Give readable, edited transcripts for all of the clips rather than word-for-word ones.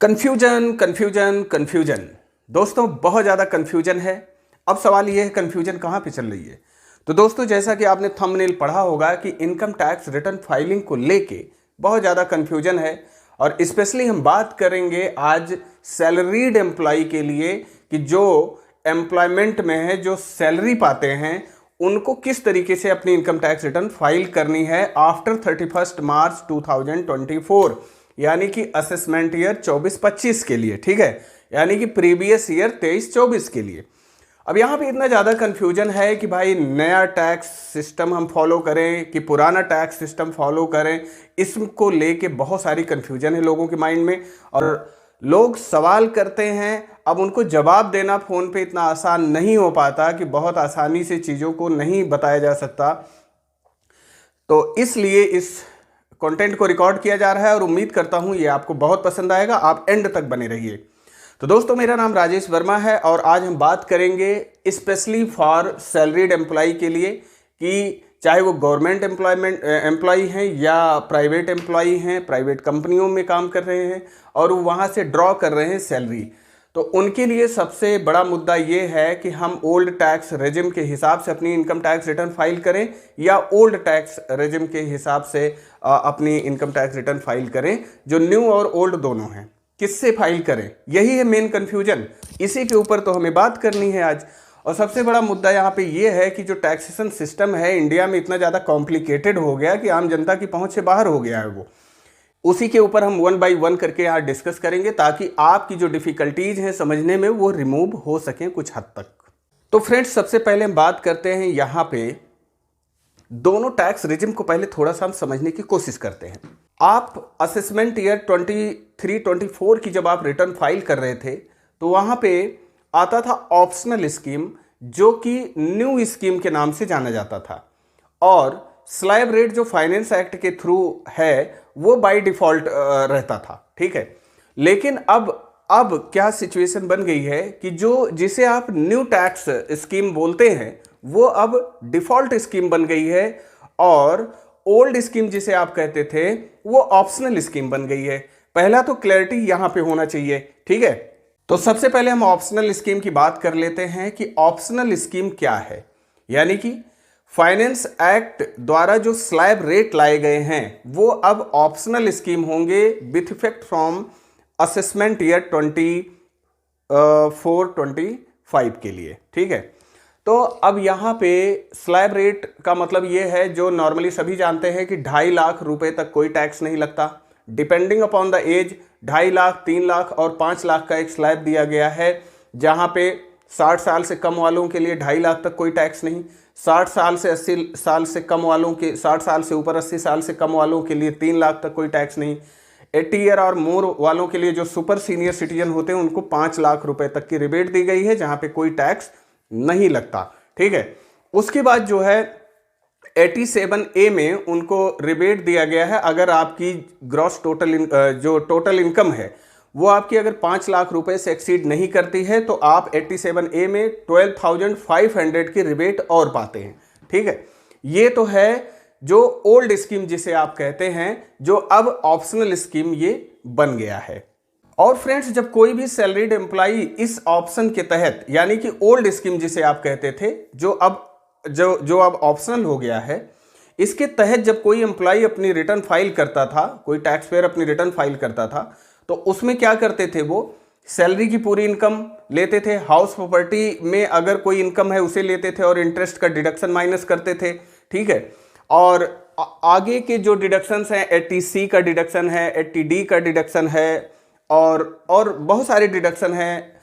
Confusion confusion confusion. दोस्तों बहुत ज़्यादा कन्फ्यूजन है। अब सवाल ये है कन्फ्यूजन कहाँ पे चल रही है। तो दोस्तों जैसा कि आपने थंबनेल पढ़ा होगा कि इनकम टैक्स रिटर्न फाइलिंग को लेके बहुत ज़्यादा कन्फ्यूजन है और स्पेशली हम बात करेंगे आज सैलरीड एम्प्लॉय के लिए कि जो एम्प्लॉयमेंट में है, जो सैलरी पाते हैं, उनको किस तरीके से अपनी इनकम टैक्स रिटर्न फाइल करनी है आफ्टर 31 मार्च 2024, यानी कि असेसमेंट ईयर 24-25 के लिए। ठीक है, यानी कि प्रीवियस ईयर 23-24 के लिए। अब यहाँ पे इतना ज़्यादा कन्फ्यूजन है कि भाई नया टैक्स सिस्टम हम फॉलो करें कि पुराना टैक्स सिस्टम फॉलो करें, इसको लेके बहुत सारी कन्फ्यूजन है लोगों के माइंड में और लोग सवाल करते हैं। अब उनको जवाब देना फ़ोन पे इतना आसान नहीं हो पाता कि बहुत आसानी से चीज़ों को नहीं बताया जा सकता, तो इसलिए इस कंटेंट को रिकॉर्ड किया जा रहा है और उम्मीद करता हूं ये आपको बहुत पसंद आएगा। आप एंड तक बने रहिए। तो दोस्तों मेरा नाम राजेश वर्मा है और आज हम बात करेंगे स्पेशली फॉर सैलरीड एम्प्लॉय के लिए कि चाहे वो गवर्नमेंट एम्प्लॉय हैं या प्राइवेट एम्प्लॉय हैं, प्राइवेट कंपनियों में काम कर रहे हैं और वहाँ से ड्रॉ कर रहे हैं सैलरी, तो उनके लिए सबसे बड़ा मुद्दा ये है कि हम ओल्ड टैक्स रेजिम के हिसाब से अपनी इनकम टैक्स रिटर्न फाइल करें या ओल्ड टैक्स रेजिम के हिसाब से अपनी इनकम टैक्स रिटर्न फाइल करें, जो न्यू और ओल्ड दोनों हैं, किससे फाइल करें। यही है मेन कन्फ्यूजन। इसी के ऊपर तो हमें बात करनी है आज। और सबसे बड़ा मुद्दा यहाँ पे ये है कि जो टैक्सेशन सिस्टम है इंडिया में इतना ज़्यादा कॉम्प्लिकेटेड हो गया कि आम जनता की पहुँच से बाहर हो गया है वो। उसी के ऊपर हम 1 बाय 1 करके यहाँ डिस्कस करेंगे ताकि आपकी जो डिफ़िकल्टीज हैं समझने में वो रिमूव हो सकें कुछ हद तक। तो फ्रेंड्स सबसे पहले हम बात करते हैं यहाँ पे दोनों टैक्स रिजिम को पहले थोड़ा सा हम समझने की कोशिश करते हैं। आप असेसमेंट ईयर 23-24 की जब आप रिटर्न फाइल कर रहे थे तो वहाँ पे आता था ऑप्शनल स्कीम, जो कि न्यू स्कीम के नाम से जाना जाता था, और स्लैब रेट जो फाइनेंस एक्ट के थ्रू है वो बाय डिफॉल्ट रहता था। ठीक है, लेकिन अब क्या सिचुएशन बन गई है कि जिसे आप न्यू टैक्स स्कीम बोलते हैं वो अब डिफॉल्ट स्कीम बन गई है और ओल्ड स्कीम जिसे आप कहते थे वो ऑप्शनल स्कीम बन गई है। पहला तो क्लैरिटी यहां पे होना चाहिए। ठीक है, तो सबसे पहले हम ऑप्शनल स्कीम की बात कर लेते हैं कि ऑप्शनल स्कीम क्या है। यानी कि फाइनेंस एक्ट द्वारा जो स्लैब रेट लाए गए हैं वो अब ऑप्शनल स्कीम होंगे with effect from assessment year 24-25 के लिए। ठीक है, तो अब यहाँ पे स्लैब रेट का मतलब ये है, जो नॉर्मली सभी जानते हैं कि 2.5 लाख रुपए तक कोई टैक्स नहीं लगता। Depending upon the age 2.5 lakh, 3 lakh और 5 लाख का एक स्लैब दिया गया है, जहाँ पे 60 साल से कम वालों के लिए 2.5 लाख तक कोई टैक्स नहीं, 60 साल से 80 साल से कम वालों के 60 साल से ऊपर 80 साल से कम वालों के लिए 3 लाख तक कोई टैक्स नहीं, 80 ईयर और मोर वालों के लिए जो सुपर सीनियर सिटीजन होते हैं उनको 5 लाख रुपए तक की रिबेट दी गई है, जहाँ पे कोई टैक्स नहीं लगता। ठीक है, उसके बाद जो है 87A में उनको रिबेट दिया गया है अगर आपकी ग्रॉस टोटल इनकम है वो आपकी अगर 5 लाख रुपए से एक्सीड नहीं करती है तो आप 87A में 12,500 की रिबेट और पाते हैं। ठीक है, ये तो है जो ओल्ड स्कीम जिसे आप कहते हैं, जो अब ऑप्शनल स्कीम ये बन गया है। और फ्रेंड्स जब कोई भी सैलरीड एम्प्लॉय इस ऑप्शन के तहत, यानी कि ओल्ड स्कीम जिसे आप कहते थे, जो अब ऑप्शनल हो गया है, इसके तहत जब कोई एम्प्लॉय अपनी रिटर्न फाइल करता था, कोई टैक्स पेयर अपनी रिटर्न फाइल करता था, तो उसमें क्या करते थे, वो सैलरी की पूरी इनकम लेते थे, हाउस प्रॉपर्टी में अगर कोई इनकम है उसे लेते थे और इंटरेस्ट का डिडक्शन माइनस करते थे। ठीक है, और आगे के जो डिडक्शंस हैं, 80C का डिडक्शन है, 80D का डिडक्शन है और बहुत सारे डिडक्शन हैं,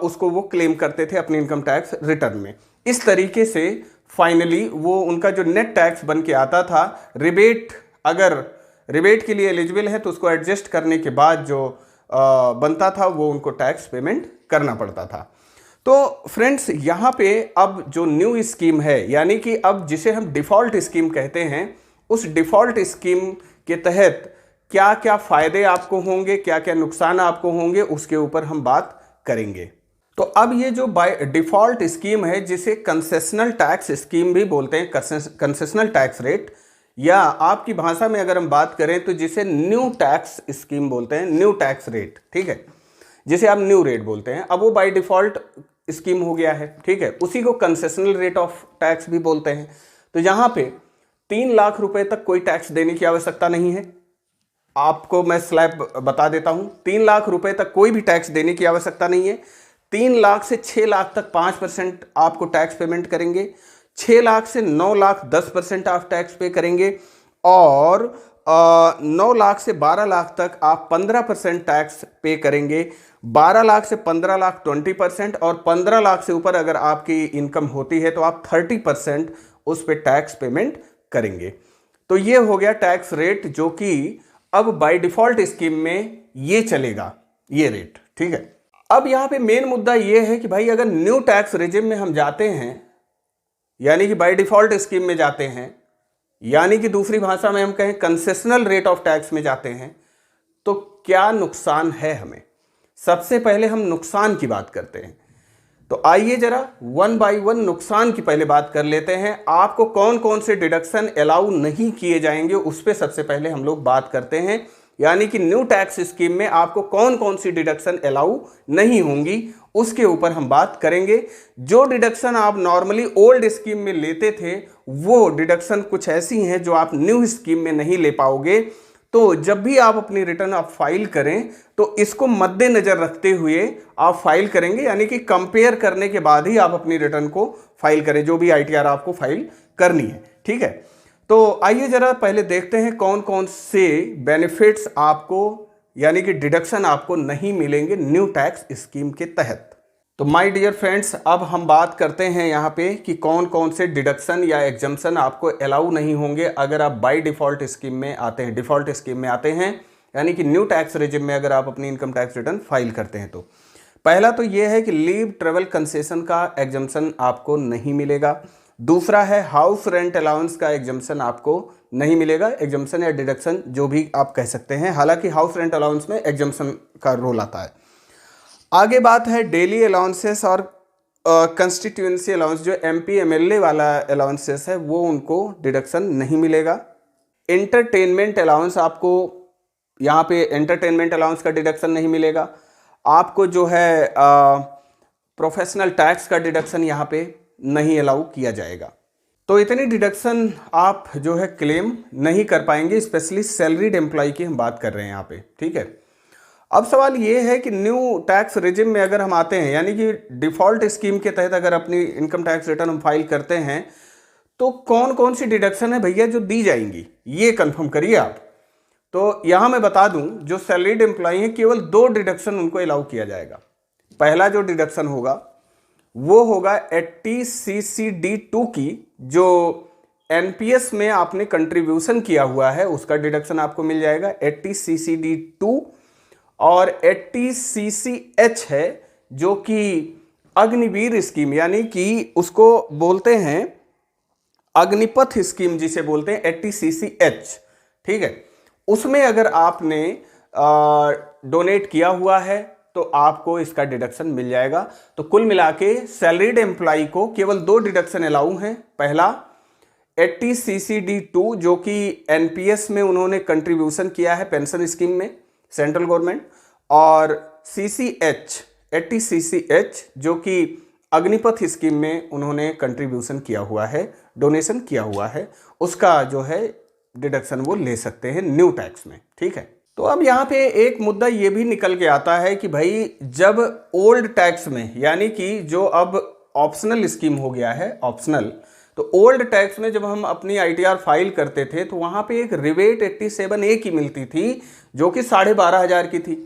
उसको वो क्लेम करते थे अपनी इनकम टैक्स रिटर्न में। इस तरीके से फाइनली वो उनका जो नेट टैक्स बन के आता था, अगर रिबेट के लिए एलिजिबल है तो उसको एडजस्ट करने के बाद जो बनता था वो उनको टैक्स पेमेंट करना पड़ता था। तो फ्रेंड्स यहाँ पे अब जो न्यू स्कीम है, यानी कि अब जिसे हम डिफ़ॉल्ट स्कीम कहते हैं, उस डिफ़ॉल्ट स्कीम के तहत क्या क्या फ़ायदे आपको होंगे, क्या क्या नुकसान आपको होंगे, उसके ऊपर हम बात करेंगे। तो अब ये जो बाय डिफ़ॉल्ट स्कीम है जिसे कंसेशनल टैक्स स्कीम भी बोलते हैं, कंसेशनल टैक्स रेट, या आपकी भाषा में अगर हम बात करें तो जिसे न्यू टैक्स स्कीम बोलते हैं, न्यू टैक्स रेट, ठीक है, जिसे आप न्यू रेट बोलते हैं। अब वो बाय डिफॉल्ट स्कीम हो गया है, ठीक है, उसी को कंसेशनल रेट ऑफ टैक्स भी बोलते हैं। तो यहां पे 3 लाख रुपए तक कोई टैक्स देने की आवश्यकता नहीं है। आपको मैं स्लैब बता देता हूं, 3 लाख रुपए तक कोई भी टैक्स देने की आवश्यकता नहीं है। 3 लाख से 6 लाख तक 5% आपको टैक्स पेमेंट करेंगे, 6 लाख से 9 लाख 10% आप टैक्स पे करेंगे, और 9 लाख से 12 लाख तक आप 15% टैक्स पे करेंगे, 12 लाख से 15 लाख 20%, और 15 लाख से ऊपर अगर आपकी इनकम होती है तो आप 30% उस पे टैक्स पेमेंट करेंगे। तो ये हो गया टैक्स रेट, जो कि अब बाय डिफॉल्ट स्कीम में ये चलेगा, ये रेट, ठीक है। अब यहां पे मेन मुद्दा ये है कि भाई अगर न्यू टैक्स रेजिम में हम जाते हैं, यानी कि बाय डिफॉल्ट स्कीम में जाते हैं, यानी कि दूसरी भाषा में हम कहें कंसेशनल रेट ऑफ टैक्स में जाते हैं, तो क्या नुकसान है हमें। सबसे पहले हम नुकसान की बात करते हैं। तो आइए जरा 1 बाय 1 नुकसान की पहले बात कर लेते हैं। आपको कौन कौन से डिडक्शन अलाउ नहीं किए जाएंगे उस पर सबसे पहले हम लोग बात करते हैं, यानी कि न्यू टैक्स स्कीम में आपको कौन कौन सी डिडक्शन अलाउ नहीं होंगी उसके ऊपर हम बात करेंगे। जो डिडक्शन आप नॉर्मली ओल्ड स्कीम में लेते थे वो डिडक्शन कुछ ऐसी हैं जो आप न्यू स्कीम में नहीं ले पाओगे। तो जब भी आप अपनी रिटर्न आप फाइल करें तो इसको मद्देनजर रखते हुए आप फाइल करेंगे, यानी कि कंपेयर करने के बाद ही आप अपनी रिटर्न को फाइल करें, जो भी आईटीआर आपको फाइल करनी है, ठीक है। तो आइए जरा पहले देखते हैं कौन कौन से बेनिफिट्स आपको, यानी कि डिडक्शन आपको नहीं मिलेंगे न्यू टैक्स स्कीम के तहत। तो माय डियर फ्रेंड्स, अब हम बात करते हैं यहाँ पे कि कौन कौन से डिडक्शन या एग्जम्पशन आपको अलाउ नहीं होंगे अगर आप बाय डिफॉल्ट स्कीम में आते हैं, डिफॉल्ट स्कीम में आते हैं, यानी कि न्यू टैक्स रेजिम में अगर आप अपनी इनकम टैक्स रिटर्न फाइल करते हैं। तो पहला तो ये है कि लीव ट्रेवल कंसेशन का एग्जम्पशन आपको नहीं मिलेगा। दूसरा है हाउस रेंट अलाउंस का एग्जम्पशन आपको नहीं मिलेगा, एग्जम्पशन या डिडक्शन जो भी आप कह सकते हैं, हालांकि हाउस रेंट अलाउंस में एग्जम्पशन का रोल आता है। आगे बात है डेली अलाउंसेस और कंस्टिट्यूएंसी अलाउंस, जो एमपी एमएलए वाला अलाउंसेस है वो उनको डिडक्शन नहीं मिलेगा। एंटरटेनमेंट अलाउंस, आपको यहाँ पे एंटरटेनमेंट अलाउंस का डिडक्शन नहीं मिलेगा। आपको जो है प्रोफेशनल टैक्स का डिडक्शन यहाँ पे नहीं अलाउ किया जाएगा। तो इतनी डिडक्शन आप जो है क्लेम नहीं कर पाएंगे, स्पेशली सैलरीड एम्प्लॉय की हम बात कर रहे हैं यहाँ पे, ठीक है। अब सवाल ये है कि न्यू टैक्स रेजिम में अगर हम आते हैं, यानी कि डिफॉल्ट स्कीम के तहत अगर अपनी इनकम टैक्स रिटर्न हम फाइल करते हैं, तो कौन कौन सी डिडक्शन है भैया जो दी जाएंगी, ये कंफर्म करिए आप। तो यहाँ मैं बता दूं, जो सैलरीड एम्प्लॉय हैं केवल 2 डिडक्शन उनको अलाउ किया जाएगा। पहला जो डिडक्शन होगा वो होगा 80 CCD2 की, जो एनपीएस में आपने कंट्रीब्यूशन किया हुआ है उसका डिडक्शन आपको मिल जाएगा 80 CCD2, और 80 CCH है जो कि अग्निवीर स्कीम, यानी कि उसको बोलते हैं अग्निपथ स्कीम जिसे बोलते हैं 80 CCH, ठीक है। उसमें अगर आपने डोनेट किया हुआ है तो आपको इसका डिडक्शन मिल जाएगा। तो कुल मिला के सैलरीड एम्प्लॉय को केवल 2 डिडक्शन अलाउ हैं। पहला 80 CCD2 जो कि एनपीएस में उन्होंने कंट्रीब्यूशन किया है पेंशन स्कीम में, सेंट्रल गवर्नमेंट, और CCH 80 CCH जो कि अग्निपथ स्कीम में उन्होंने कंट्रीब्यूशन किया हुआ है, डोनेशन किया हुआ है, उसका जो है डिडक्शन वो ले सकते हैं न्यू टैक्स में, ठीक है। तो अब यहाँ पे एक मुद्दा ये भी निकल के आता है कि भाई जब ओल्ड टैक्स में, यानी कि जो अब ऑप्शनल स्कीम हो गया है, ऑप्शनल, तो ओल्ड टैक्स में जब हम अपनी आईटीआर फाइल करते थे तो वहाँ पे एक रिबेट 87A की मिलती थी जो कि 12,500 की थी।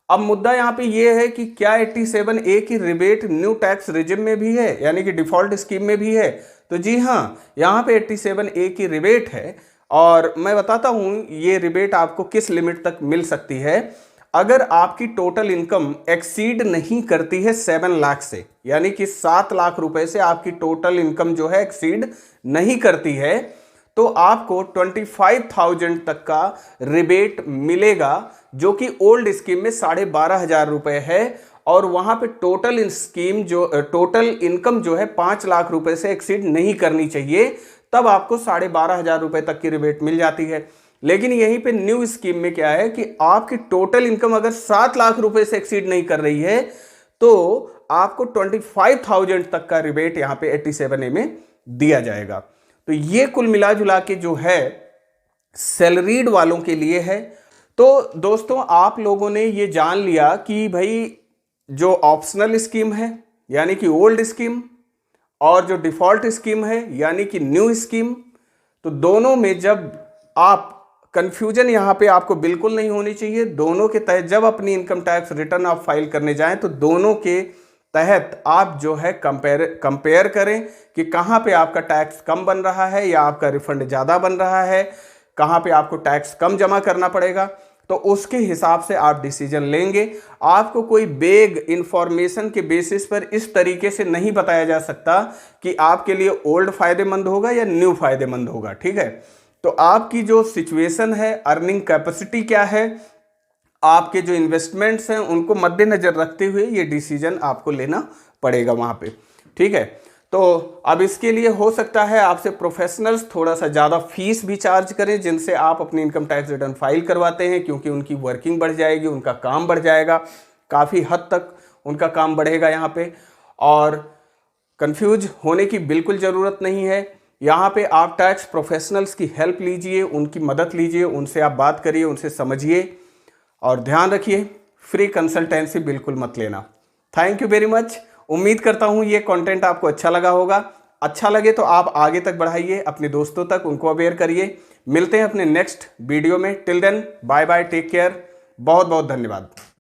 अब मुद्दा यहाँ पे ये है कि क्या 87A की रिबेट न्यू टैक्स रेजिम में भी है, यानी कि डिफॉल्ट स्कीम में भी है। तो जी हाँ, यहाँ पे 87A की रिबेट है, और मैं बताता हूँ ये रिबेट आपको किस लिमिट तक मिल सकती है। अगर आपकी टोटल इनकम एक्सीड नहीं करती है 7 लाख से, यानी कि 7 लाख रुपए से आपकी टोटल इनकम जो है एक्सीड नहीं करती है, तो आपको 25,000 तक का रिबेट मिलेगा, जो कि ओल्ड स्कीम में 12,500 रुपए है। और वहां पे टोटल स्कीम जो टोटल इनकम जो है 5 लाख रुपए से एक्सीड नहीं करनी चाहिए, तब आपको 12,500 रुपए तक की रिबेट मिल जाती है। लेकिन यहीं पे न्यू स्कीम में क्या है कि आपकी टोटल इनकम अगर 7 लाख रुपए से एक्सीड नहीं कर रही है तो आपको 25,000 तक का रिबेट यहां पे 87A में दिया जाएगा। तो ये कुल मिला जुला के जो है सैलरीड वालों के लिए है। तो दोस्तों आप लोगों ने ये जान लिया कि भाई जो ऑप्शनल स्कीम है यानी कि ओल्ड स्कीम और जो डिफॉल्ट स्कीम है यानी कि न्यू स्कीम, तो दोनों में जब आप कंफ्यूजन यहां पे आपको बिल्कुल नहीं होनी चाहिए। दोनों के तहत जब अपनी इनकम टैक्स रिटर्न आप फाइल करने जाएं तो दोनों के तहत आप जो है कंपेयर करें कि कहां पे आपका टैक्स कम बन रहा है या आपका रिफंड ज़्यादा बन रहा है, कहां पे आपको टैक्स कम जमा करना पड़ेगा। तो उसके हिसाब से आप डिसीजन लेंगे। आपको कोई बेग इंफॉर्मेशन के बेसिस पर इस तरीके से नहीं बताया जा सकता कि आपके लिए ओल्ड फायदेमंद होगा या न्यू फायदेमंद होगा, ठीक है। तो आपकी जो सिचुएशन है, अर्निंग कैपेसिटी क्या है, आपके जो इन्वेस्टमेंट्स हैं उनको मद्देनजर रखते हुए ये डिसीजन आपको लेना पड़ेगा वहां पे, ठीक है। तो अब इसके लिए हो सकता है आपसे प्रोफेशनल्स थोड़ा सा ज़्यादा फीस भी चार्ज करें जिनसे आप अपनी इनकम टैक्स रिटर्न फाइल करवाते हैं, क्योंकि उनकी वर्किंग बढ़ जाएगी, उनका काम बढ़ जाएगा, काफ़ी हद तक उनका काम बढ़ेगा यहाँ पे। और कंफ्यूज होने की बिल्कुल ज़रूरत नहीं है। यहाँ पे आप टैक्स प्रोफेशनल्स की हेल्प लीजिए, उनकी मदद लीजिए, उनसे आप बात करिए, उनसे समझिए और ध्यान रखिए फ्री कंसल्टेंसी बिल्कुल मत लेना। Thank you very much. उम्मीद करता हूँ ये कंटेंट आपको अच्छा लगा होगा। अच्छा लगे तो आप आगे तक बढ़ाइए, अपने दोस्तों तक उनको अवेयर करिए। मिलते हैं अपने नेक्स्ट वीडियो में। Till then bye bye, take care, बहुत बहुत धन्यवाद।